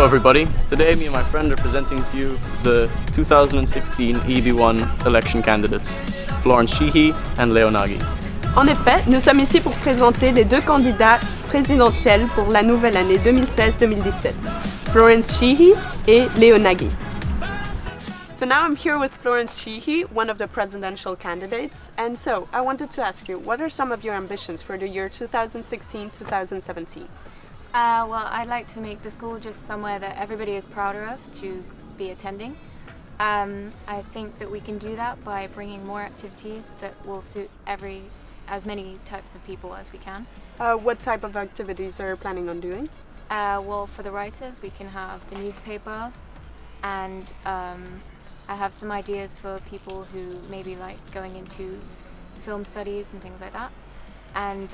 everybody, today me and my friend are presenting to you the 2016 eeb1 election candidates, Florence Sheehy and Nagy. En effet, nous sommes ici pour présenter les deux candidats présidentiels pour la nouvelle année 2016-2017, Florence Sheehy et Nagy. So now I'm here with Florence Sheehy, one of the presidential candidates, and so I wanted to ask you, what are some of your ambitions for the year 2016-2017? Well, I'd like to make the school just somewhere that everybody is prouder of to be attending. I think that we can do that by bringing more activities that will suit as many types of people as we can. What type of activities are you planning on doing? Well, for the writers, we can have the newspaper, and I have some ideas for people who maybe like going into film studies and things like that. And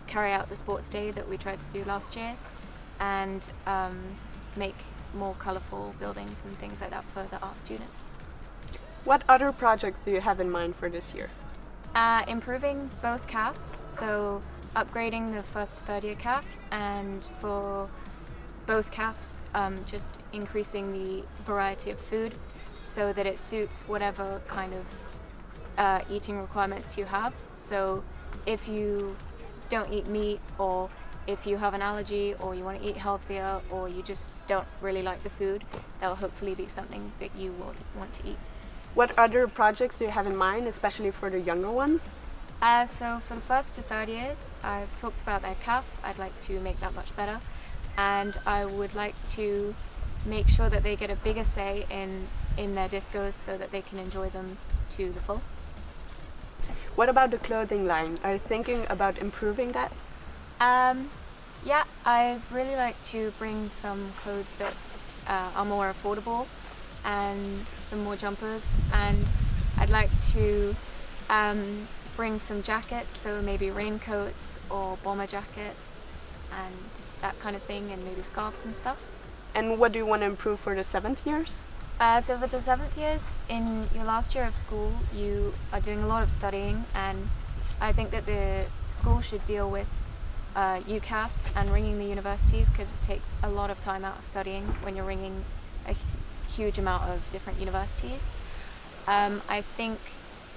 carry out the sports day that we tried to do last year, and make more colourful buildings and things like that for the art students. What other projects do you have in mind for this year? Improving both CAFs, so upgrading the first to third year CAF, and for both CAFs just increasing the variety of food so that it suits whatever kind of eating requirements you have. So if you don't eat meat, or if you have an allergy, or you want to eat healthier, or you just don't really like the food, that will hopefully be something that you will want to eat. What other projects do you have in mind, especially for the younger ones? So for the first to third years, I've talked about their CAF. I'd like to make that much better, and I would like to make sure that they get a bigger say in their discos so that they can enjoy them to the full. What about the clothing line? Are you thinking about improving that? Yeah, I'd really like to bring some clothes that are more affordable, and some more jumpers, and I'd like to bring some jackets, so maybe raincoats or bomber jackets and that kind of thing, and maybe scarves and stuff. And what do you want to improve for the 7th years? So for the 7th years, in your last year of school, you are doing a lot of studying, and I think that the school should deal with UCAS and ringing the universities, because it takes a lot of time out of studying when you're ringing a huge amount of different universities. I think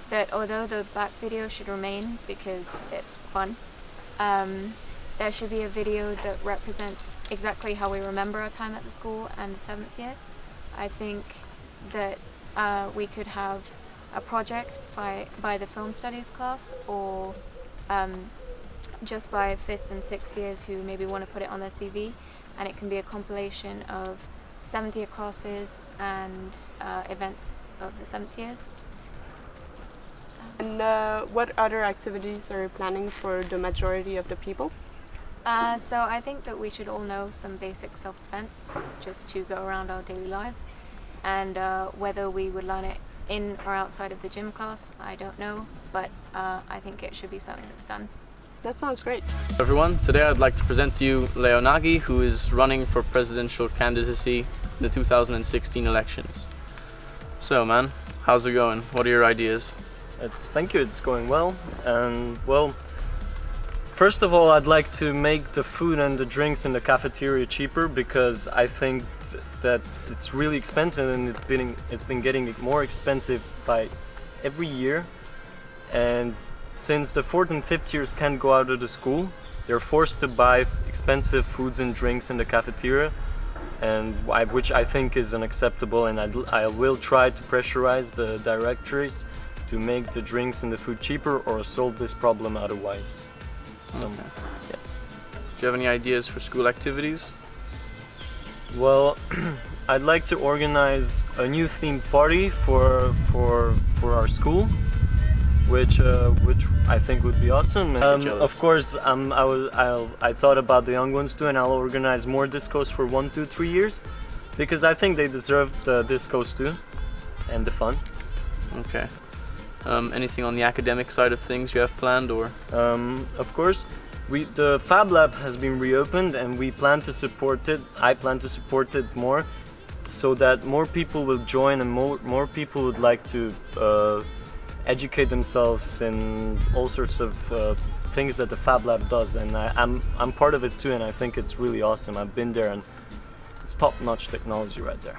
that although the back video should remain because it's fun, there should be a video that represents exactly how we remember our time at the school and the 7th year. I think that we could have a project by the film studies class, or just by 5th and 6th years who maybe want to put it on their CV, and it can be a compilation of 7th year classes and events of the 7th years. And what other activities are you planning for the majority of the people? So I think that we should all know some basic self-defense just to go around our daily lives, and whether we would learn it in or outside of the gym class, I don't know, but I think it should be something that's done. That sounds great. Everyone, today I'd like to present to you Nagy, who is running for presidential candidacy in the 2016 elections. So man, how's it going? What are your ideas? Thank you, it's going well. And well, first of all, I'd like to make the food and the drinks in the cafeteria cheaper, because I think that it's really expensive, and it's been getting more expensive by every year. And since the 4th and 5th years can't go out of the school, they're forced to buy expensive foods and drinks in the cafeteria, and which I think is unacceptable, and I will try to pressurize the directories to make the drinks and the food cheaper, or solve this problem otherwise. So, Okay. yeah. Do you have any ideas for school activities? Well, I'd like to organize a new themed party for our school, which I think would be awesome. Of course, I thought about the young ones too, and I'll organize more discos for 1, 2, 3 years, because I think they deserve the discos too, and the fun. Okay. Anything on the academic side of things you have planned, or? Of course, the Fab Lab has been reopened, and we plan to support it. I plan to support it more, so that more people will join, and more people would like to educate themselves in all sorts of things that the Fab Lab does, and I'm part of it too, and I think it's really awesome. I've been there and it's top-notch technology right there.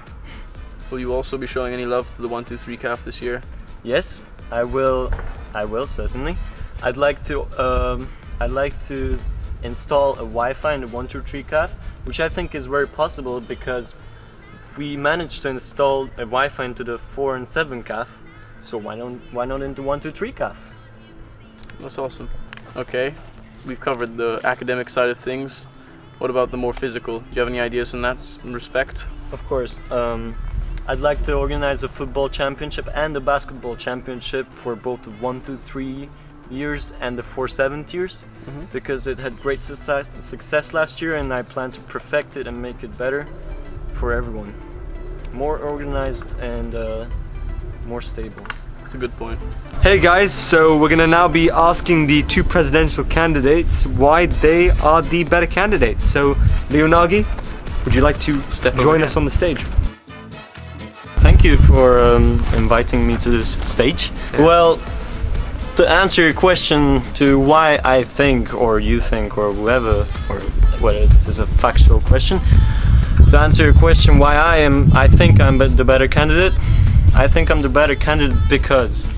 Will you also be showing any love to the 123 CAF this year? Yes, I will certainly. I'd like to install a Wi-Fi in the 123 CAF, which I think is very possible because we managed to install a Wi-Fi into the 4 and 7 CAF, so why not into 123 CAF? That's awesome. Okay, we've covered the academic side of things. What about the more physical? Do you have any ideas in that respect? Of course. I'd like to organize a football championship and a basketball championship for both the 1-3 years and the 4-7 years, because it had great success last year, and I plan to perfect it and make it better for everyone. More organized and more stable. That's a good point. Hey guys, so we're gonna now be asking the two presidential candidates why they are the better candidates. So, Leo Nagy, would you like to join us on the stage? Thank you for inviting me to this stage. Yeah. Well, to answer your question to why I think, or you think, or whoever, or whether this is a factual question, to answer your question why I think I'm the better candidate, I think I'm the better candidate because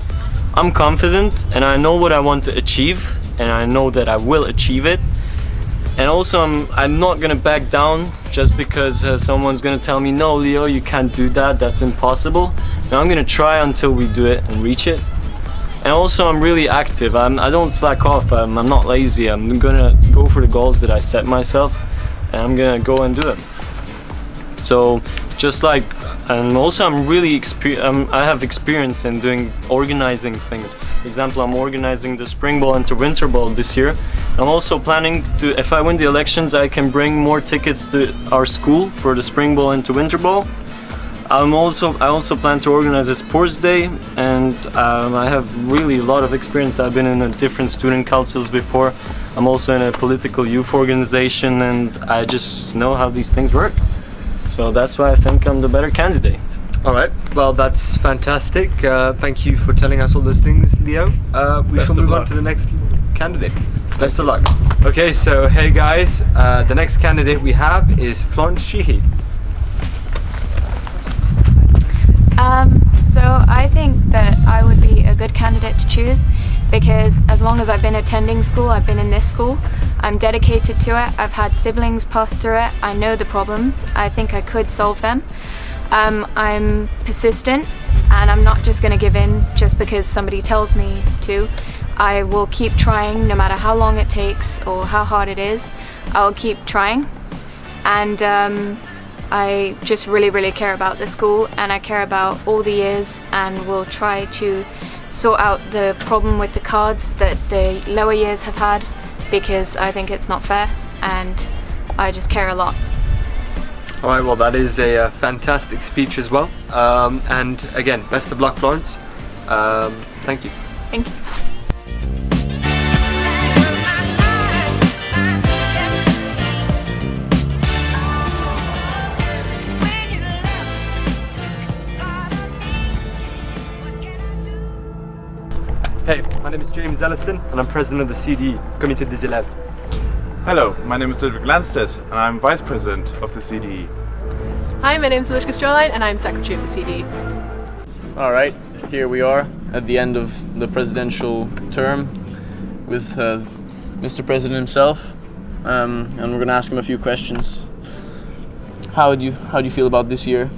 I'm confident and I know what I want to achieve, and I know that I will achieve it. And also I'm not gonna back down just because someone's gonna tell me, no Leo, you can't do that, that's impossible. Now I'm gonna try until we do it and reach it. And also I'm really active, I don't slack off, I'm not lazy, I'm gonna go for the goals that I set myself, and I'm gonna go and do them. So just like, and also I'm really I have experience in organizing things. For example, I'm organizing the Spring Ball and the Winter Ball this year. I'm also planning to, if I win the elections, I can bring more tickets to our school for the Spring Ball and the Winter Ball. I also plan to organize a sports day, and I have really a lot of experience. I've been in different student councils before. I'm also in a political youth organization, and I just know how these things work. So that's why I think I'm the better candidate. All right, well that's fantastic. Thank you for telling us all those things, Leo. We shall move on to the next candidate. Best of luck. Okay, so hey guys, the next candidate we have is Florence Sheehy. So I think that I would be a good candidate to choose because as long as I've been attending school, I've been in this school, I'm dedicated to it, I've had siblings pass through it, I know the problems, I think I could solve them. I'm persistent and I'm not just going to give in just because somebody tells me to. I will keep trying no matter how long it takes or how hard it is. I'll keep trying, and I just really care about the school, and I care about all the years, and will try to sort out the problem with the cards that the lower years have had, because I think it's not fair and I just care a lot. All right, well that is a fantastic speech as well, and again, best of luck, Florence. Thank you. Thank you. Hey, my name is James Ellison and I'm president of the CdE, Comité des Élèves. Hello, my name is Ludwig Landstedt and I'm vice president of the CdE. Hi, my name is Elishka Stroline and I'm secretary of the CdE. All right, here we are at the end of the presidential term with Mr. President himself, and we're going to ask him a few questions. How do you feel about this year?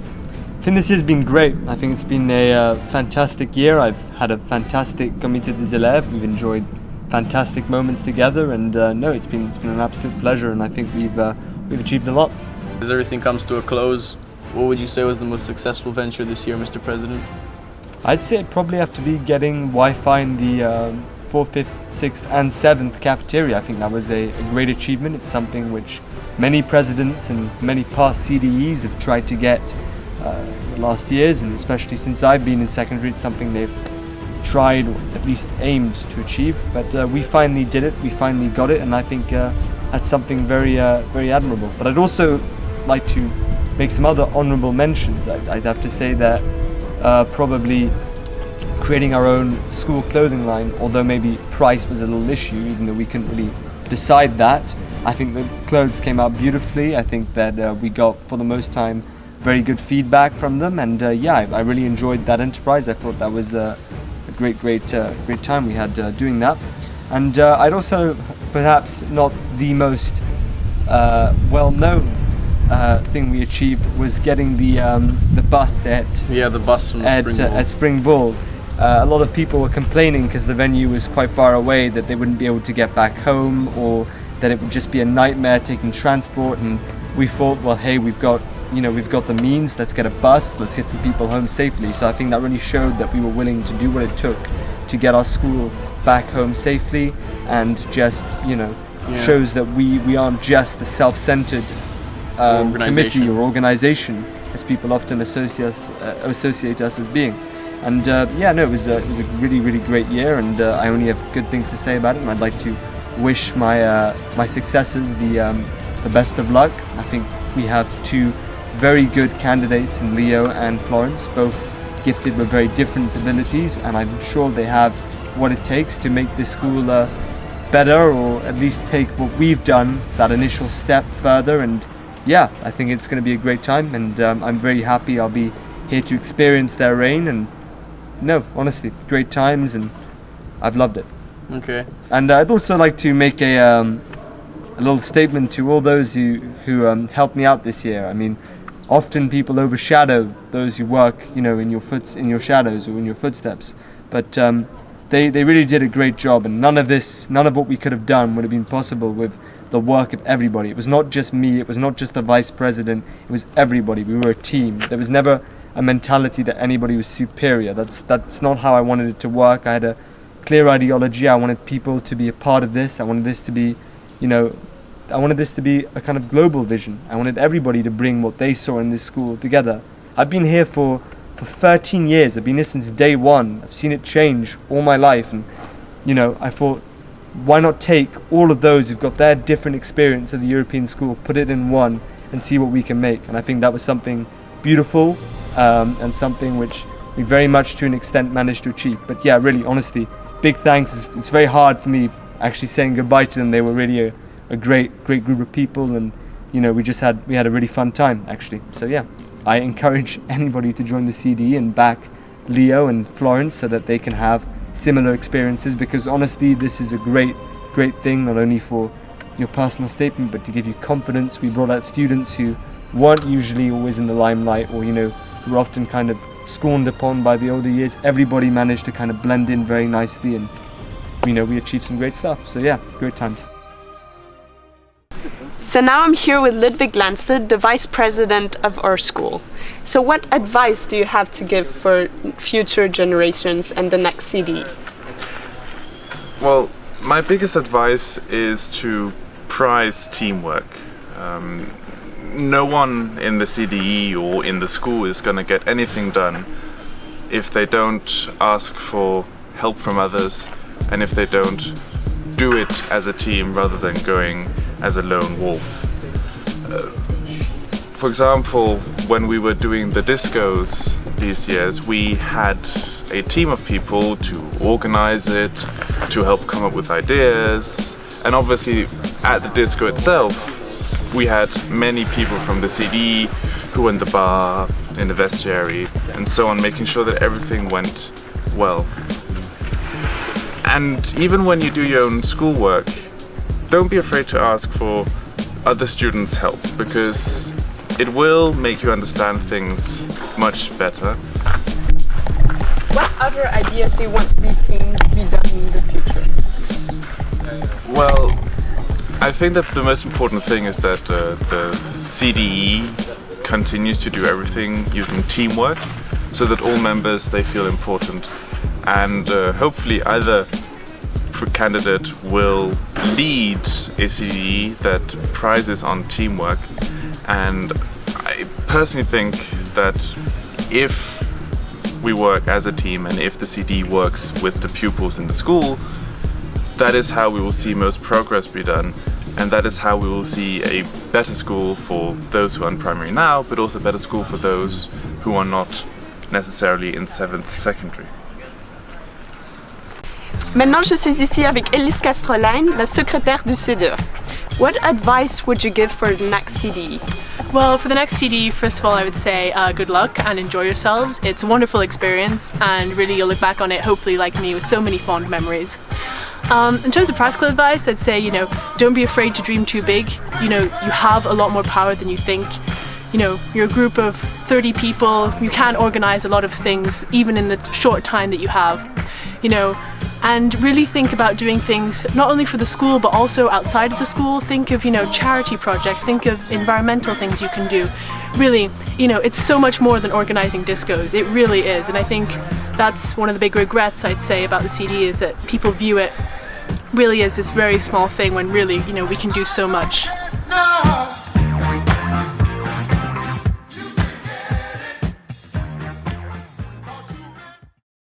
I think this has been great. I think it's been a fantastic year. I've had a fantastic Comité des Élèves. We've enjoyed fantastic moments together, and no, it's been an absolute pleasure. And I think we've achieved a lot. As everything comes to a close, what would you say was the most successful venture this year, Mr. President? I'd say it'd probably have to be getting Wi-Fi in the 4th, 5th, 6th, and 7th cafeteria. I think that was a great achievement. It's something which many presidents and many past CdEs have tried to get. The last years, and especially since I've been in secondary, it's something they've tried, or at least aimed to achieve. But we finally did it, we finally got it, and I think that's something very admirable. But I'd also like to make some other honourable mentions. I'd have to say that probably creating our own school clothing line, although maybe price was a little issue, even though we couldn't really decide that. I think the clothes came out beautifully. I think that we got, for the most time, very good feedback from them, and yeah, I really enjoyed that enterprise. I thought that was a great time we had doing that. And I'd also, perhaps not the most well-known thing we achieved, was getting the bus at the bus from at Spring Ball. A lot of people were complaining because the venue was quite far away, that they wouldn't be able to get back home, or that it would just be a nightmare taking transport. And we thought, well, hey, we've got the means, let's get a bus, let's get some people home safely. So I think that really showed that we were willing to do what it took to get our school back home safely, and just shows that we aren't just a self-centered committee or organization as people often associate us as being. And it was a really great year, and I only have good things to say about it, and I'd like to wish my successors the best of luck. I think we have two very good candidates in Leo and Florence, both gifted with very different abilities, and I'm sure they have what it takes to make this school better, or at least take what we've done, that initial step, further. And yeah, I think it's going to be a great time, and I'm very happy I'll be here to experience their reign. And no, honestly, great times, and I've loved it. Okay. And I'd also like to make a little statement to all those who helped me out this year. I mean, often people overshadow those who work, in your shadows or in your footsteps. But they really did a great job, and none of what we could have done would have been possible with the work of everybody. It was not just me, it was not just the vice president, it was everybody. We were a team. There was never a mentality that anybody was superior. That's not how I wanted it to work. I had a clear ideology. I wanted people to be a part of this. I wanted this to be, I wanted this to be a kind of global vision. I wanted everybody to bring what they saw in this school together. I've been here for 13 years. I've been here since day one. I've seen it change all my life, and I thought, why not take all of those who've got their different experience of the European school, put it in one, and see what we can make. And I think that was something beautiful, and something which we very much to an extent managed to achieve. But yeah, really, honestly, big thanks. It's very hard for me actually saying goodbye to them. They were really a great group of people, and we had a really fun time actually. So yeah, I encourage anybody to join the CdE and back Leo and Florence so that they can have similar experiences, because honestly, this is a great thing, not only for your personal statement, but to give you confidence. We brought out students who weren't usually always in the limelight, or who were often kind of scorned upon by the older years. Everybody managed to kind of blend in very nicely, and we achieved some great stuff. So yeah, great times. So now I'm here with Ludwig Lansted, the vice president of our school. So what advice do you have to give for future generations and the next CdE? Well, my biggest advice is to prize teamwork. No one in the CdE or in the school is going to get anything done if they don't ask for help from others, and if they don't do it as a team rather than going as a lone wolf. For example, when we were doing the discos these years, we had a team of people to organize it, to help come up with ideas, and obviously at the disco itself we had many people from the CdE who were in the bar, in the vestiary, and so on, making sure that everything went well. And even when you do your own schoolwork, don't be afraid to ask for other students' help, because it will make you understand things much better. What other ideas do you want to be seen be done in the future? Well, I think that the most important thing is that the CdE continues to do everything using teamwork, so that all members, they feel important, and hopefully either candidate will lead a CdE that prizes on teamwork. And I personally think that if we work as a team, and if the CdE works with the pupils in the school, that is how we will see most progress be done, and that is how we will see a better school for those who are in primary now, but also a better school for those who are not necessarily in 7th secondary. Maintenant, je suis ici avec Elise Castroline, la secrétaire du CdE. What advice would you give for the next CdE? Well, for the next CdE, first of all, I would say good luck and enjoy yourselves. It's a wonderful experience, and really you'll look back on it, hopefully like me, with so many fond memories. In terms of practical advice, I'd say, don't be afraid to dream too big. You have a lot more power than you think. You're a group of 30 people, you can organize a lot of things, even in the short time that you have. And really think about doing things not only for the school but also outside of the school. Think of charity projects, think of environmental things you can do. Really, it's so much more than organizing discos. It really is, and I think that's one of the big regrets I'd say about the CdE, is that people view it really as this very small thing when really we can do so much.